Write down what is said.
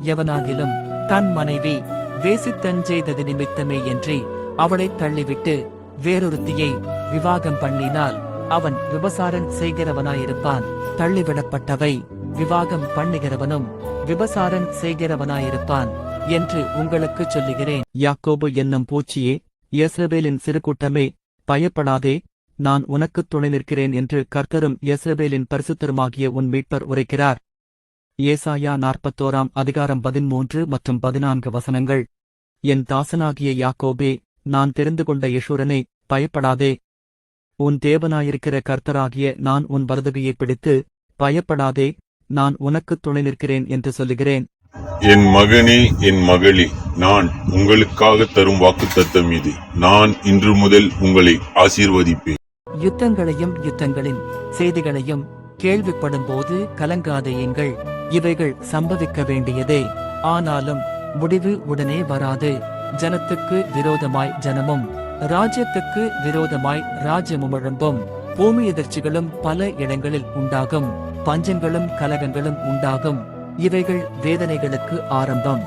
எவனாகிலும் தன் மனைவி வேசித்தன் செய்தது நிமித்தமே என்று அவளைத் தள்ளிவிட்டு வேறொருத்தியை விவாகம் பண்ணினால் அவன் விபசாரம் செய்கிறவனாயிருப்பான். தள்ளிவிடப்பட்டவை விவாகம் பண்ணுகிறவனும் விபசாரம் செய்கிறவனாயிருப்பான் என்று உங்களுக்குச் சொல்லுகிறேன். யாக்கோபு என்னும் பூச்சியே, யேசபேலின் சிறு கூட்டமே, பயப்படாதே, நான் உனக்குத் துணை நிற்கிறேன் என்று கர்த்தரும் யேசபேலின் பரிசுத்தருமாகிய உன் மீட்பர் உரைக்கிறார். ஏசாயா 41 மற்றும் 14 வசனங்கள். என் தாசனாகிய யாக்கோபே, நான் தெரிந்து கொண்ட யெஷூரனே, பயப்படாதே. உன் தேவனாயிருக்கிற கர்த்தராகிய நான் உன் வலதுகையை பிடித்து, பயப்படாதே, நான் உனக்குத் துணை நிற்கிறேன் என்று சொல்லுகிறேன். என் மகனே, என் மகளே, நான் உங்களுக்காக தரும் வாக்குத்தத்தம் இது. நான் இன்று முதல் உங்களை ஆசீர்வதிப்பேன். யுத்தங்களையும் யுத்தங்களின் செய்திகளையும் கேள்விப்படும்போது கலங்காதேயுங்கள். இவைகள் சம்பவிக்க வேண்டியதே. ஆனாலும் முடிவு உடனே வராது. ஜனத்துக்கு விரோதமாய் ஜனமும் ராஜ்யத்துக்கு விரோதமாய் ராஜ்யமும் எழும்பும். பூமி எதிர்ச்சிகளும் பல இடங்களில் உண்டாகும். பஞ்சங்களும் கலகங்களும் உண்டாகும். இவைகள் வேதனைகளுக்கு ஆரம்பம்.